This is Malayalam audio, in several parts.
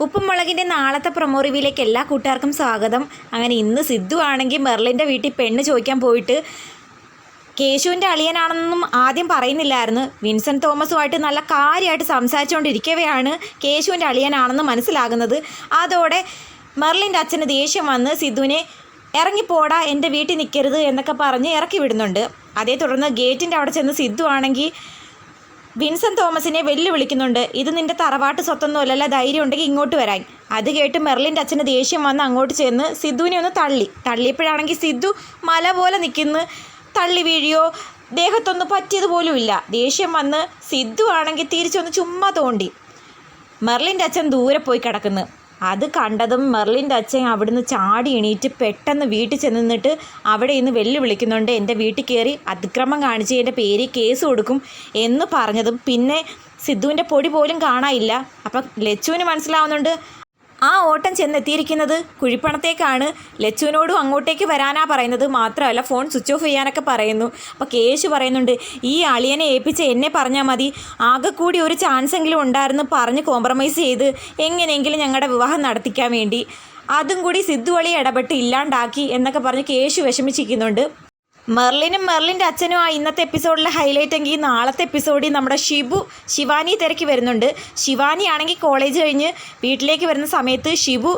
ഉപ്പുമുളകിൻ്റെ നാളത്തെ പ്രൊമോ റിവ്യൂയിലേക്ക് എല്ലാ കൂട്ടുകാർക്കും സ്വാഗതം. അങ്ങനെ ഇന്ന് സിദ്ധു ആണെങ്കിൽ മെർലിൻ്റെ വീട്ടിൽ പെണ്ണ് ചോദിക്കാൻ പോയിട്ട് കേശുവിൻ്റെ അളിയനാണെന്നും ആദ്യം പറയുന്നില്ലായിരുന്നു. വിൻസെൻ്റ് തോമസുമായിട്ട് നല്ല കാര്യമായിട്ട് സംസാരിച്ചുകൊണ്ടിരിക്കവെയാണ് കേശുവിൻ്റെ അളിയനാണെന്ന് മനസ്സിലാകുന്നത്. അതോടെ മെർലിൻ്റെ അച്ഛന് ദേഷ്യം വന്ന് സിദ്ധുവിനെ ഇറങ്ങിപ്പോടാ, എൻ്റെ വീട്ടിൽ നിൽക്കരുത് എന്നൊക്കെ പറഞ്ഞ് ഇറക്കി വിടുന്നുണ്ട്. അതേ തുടർന്ന് ഗേറ്റിൻ്റെ അവിടെ ചെന്ന് സിദ്ധു ആണെങ്കിൽ വിൻസെൻ്റ് തോമസിനെ വെല്ലുവിളിക്കുന്നുണ്ട്. ഇത് നിൻ്റെ തറവാട്ട് സ്വത്തൊന്നും അല്ലല്ല, ധൈര്യം ഉണ്ടെങ്കിൽ ഇങ്ങോട്ട് വരാൻ. അത് കേട്ട് മെർലിൻ്റെ അച്ഛന് ദേഷ്യം വന്ന് അങ്ങോട്ട് ചെന്ന് സിദ്ധുവിനെ ഒന്ന് തള്ളിയപ്പോഴാണെങ്കിൽ സിദ്ധു മല പോലെ നിൽക്കുന്നു. തള്ളി വീഴിയോ ദേഹത്തൊന്നും പറ്റിയതുപോലുമില്ല. ദേഷ്യം വന്ന് സിദ്ധു ആണെങ്കിൽ തിരിച്ചൊന്ന് ചുമ്മാ തോണ്ടി. മെർലിൻ്റെ അച്ഛൻ ദൂരെ പോയി കിടക്കുന്നു. അത് കണ്ടതും മെർലിൻ്റെ അച്ഛൻ അവിടുന്ന് ചാടി എണീറ്റ് പെട്ടെന്ന് വീട്ടിൽ ചെന്ന് നിന്നിട്ട് അവിടെ ഇന്ന് വെല്ലുവിളിക്കുന്നുണ്ട്. എൻ്റെ വീട്ടിൽ കയറി അതിക്രമം കാണിച്ച് എൻ്റെ പേര് കേസ് കൊടുക്കും എന്ന് പറഞ്ഞതും പിന്നെ സിദ്ധുവിൻ്റെ പൊടി പോലും കാണാനില്ല. അപ്പം ലച്ചുവിന് മനസ്സിലാവുന്നുണ്ട് ആ ഓട്ടം ചെന്നെത്തിയിരിക്കുന്നത് കുഴിപ്പണത്തേക്കാണ്. ലച്ചുവിനോടും അങ്ങോട്ടേക്ക് വരാനാ പറയുന്നത്. മാത്രമല്ല ഫോൺ സ്വിച്ച് ഓഫ് ചെയ്യാനൊക്കെ പറയുന്നു. അപ്പോൾ കേശു പറയുന്നുണ്ട്, ഈ അളിയനെ ഏൽപ്പിച്ച് എന്നെ പറഞ്ഞാൽ മതി, ആകെ കൂടി ഒരു ചാൻസ് എങ്കിലും ഉണ്ടായിരുന്നു പറഞ്ഞ് കോംപ്രമൈസ് ചെയ്ത് എങ്ങനെയെങ്കിലും ഞങ്ങളുടെ വിവാഹം നടത്തിക്കാൻ വേണ്ടി. അതും കൂടി സിദ്ധു വഴി ഇടപെട്ട് ഇല്ലാണ്ടാക്കി എന്നൊക്കെ പറഞ്ഞ് കേശു വിഷമിച്ചിരിക്കുന്നുണ്ട്. മെർലിനും മെർലിൻ്റെ അച്ഛനും ആ ഇന്നത്തെ എപ്പിസോഡിലെ ഹൈലൈറ്റ് എങ്കിൽ നാളത്തെ എപ്പിസോഡിൽ നമ്മുടെ ശിവാനി തിരക്കി വരുന്നുണ്ട്. ശിവാനി ആണെങ്കിൽ കോളേജ് കഴിഞ്ഞ് വീട്ടിലേക്ക് വരുന്ന സമയത്ത് ഷിബു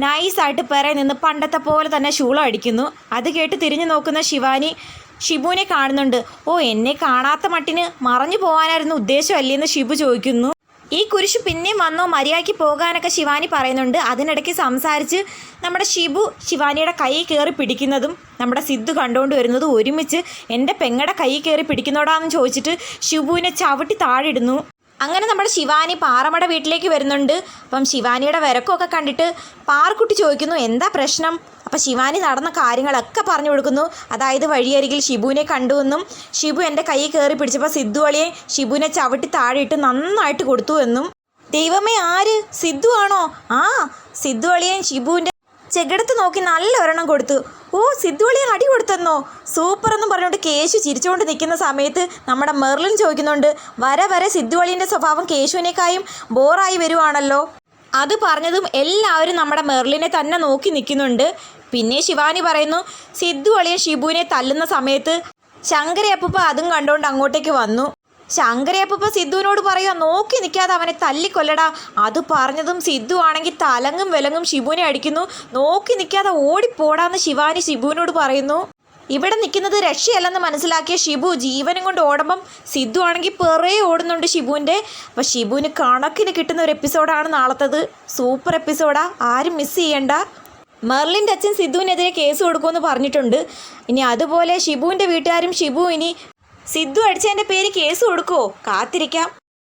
നൈസായിട്ട് പിറകെ നിന്ന് പണ്ടത്തെ പോലെ തന്നെ ശൂളം അടിക്കുന്നു. അത് കേട്ട് തിരിഞ്ഞു നോക്കുന്ന ശിവാനി ഷിബുവിനെ കാണുന്നുണ്ട്. ഓ, എന്നെ കാണാത്ത മട്ടിന് മറഞ്ഞു പോകാനായിരുന്നു ഉദ്ദേശമല്ലേന്ന് ഷിബു ചോദിക്കുന്നു. ഈ കുരിശ് പിന്നെയും വന്നോ, മര്യാദയ്ക്ക് പോകാനൊക്കെ ശിവാനി പറയുന്നുണ്ട്. അതിനിടയ്ക്ക് സംസാരിച്ച് നമ്മുടെ ഷിബു ശിവാനിയുടെ കൈ കയറി പിടിക്കുന്നതും നമ്മുടെ സിദ്ധു കണ്ടുകൊണ്ട് വരുന്നതും ഒരുമിച്ച് എൻ്റെ പെങ്ങടെ കൈ കയറി പിടിക്കുന്നോടാന്ന് ചോദിച്ചിട്ട് ഷിബുവിനെ ചവിട്ടി താഴെയിടുന്നു. അങ്ങനെ നമ്മുടെ ശിവാനി പാറമട വീട്ടിലേക്ക് വരുന്നുണ്ട്. അപ്പം ശിവാനിയുടെ വിരക്കമൊക്കെ കണ്ടിട്ട് പാറക്കുട്ടി ചോദിക്കുന്നു, എന്താ പ്രശ്നം? അപ്പം ശിവാനി നടന്ന കാര്യങ്ങളൊക്കെ പറഞ്ഞു കൊടുക്കുന്നു. അതായത് വഴിയരികിൽ ഷിബുവിനെ കണ്ടുവെന്നും ഷിബു എൻ്റെ കൈ കയറി പിടിച്ചപ്പോൾ സിദ്ധു അളിയെ ഷിബുവിനെ ചവിട്ടി താഴെയിട്ട് നന്നായിട്ട് കൊടുത്തു എന്നും. ദൈവമേ, ആര്? സിദ്ധു ആണോ? ആ, സിദ്ധു അളിയൻ ഷിബുവിൻ്റെ ചെകിടത്ത് നോക്കി നല്ല ഒരെണ്ണം കൊടുത്തു. ഓ, സിദ്ധു അളിയൻ അടി കൊടുത്തെന്നോ, സൂപ്പർ എന്നും പറഞ്ഞുകൊണ്ട് കേശു ചിരിച്ചുകൊണ്ട് നിൽക്കുന്ന സമയത്ത് നമ്മുടെ മെർലിൻ ചോദിക്കുന്നുണ്ട്, വരെ സിദ്ധു അളിയൻ്റെ സ്വഭാവം കേശുവിനേക്കായും ബോറായി വരുവാണല്ലോ. അത് പറഞ്ഞതും എല്ലാവരും നമ്മുടെ മെർലിനെ തന്നെ നോക്കി നിൽക്കുന്നുണ്ട്. പിന്നെ ശിവാനി പറയുന്നു, സിദ്ധു അളിയൻ ഷിബുവിനെ തല്ലുന്ന സമയത്ത് ശങ്കരയപ്പൂപ്പ അതും കണ്ടുകൊണ്ട് അങ്ങോട്ടേക്ക് വന്നു. ശങ്കരയപ്പൂപ്പ സിദ്ധുവിനോട് പറയുക, നോക്കി നിൽക്കാതെ അവനെ തല്ലിക്കൊല്ലടാ. അത് പറഞ്ഞതും സിദ്ധു ആണെങ്കിൽ തലങ്ങും വിലങ്ങും ഷിബുവിനെ അടിക്കുന്നു. നോക്കി നിൽക്കാതെ ഓടിപ്പോടാന്ന് ശിവാനി ഷിബുവിനോട് പറയുന്നു. ഇവിടെ നിൽക്കുന്നത് രക്ഷയല്ലെന്ന് മനസ്സിലാക്കിയ ഷിബു ജീവനും കൊണ്ട് ഓടുമ്പം സിദ്ധു ആണെങ്കിൽ പിറകെ ഓടുന്നുണ്ട് ഷിബുവിൻ്റെ. അപ്പോൾ ഷിബുവിന് കണക്കിന് കിട്ടുന്ന ഒരു എപ്പിസോഡാണ് നാളത്തത്. സൂപ്പർ എപ്പിസോഡാ, ആരും മിസ് ചെയ്യണ്ട. മെർലിൻ്റെ അച്ഛൻ സിദ്ധുവിനെതിരെ കേസ് കൊടുക്കുമെന്ന് പറഞ്ഞിട്ടുണ്ട്. ഇനി അതുപോലെ ഷിബുവിൻ്റെ വീട്ടുകാരും ഷിബു ഇനി സിദ്ധു അടിച്ചതിൻ്റെ പേര് കേസ് കൊടുക്കുമോ? കാത്തിരിക്കാം.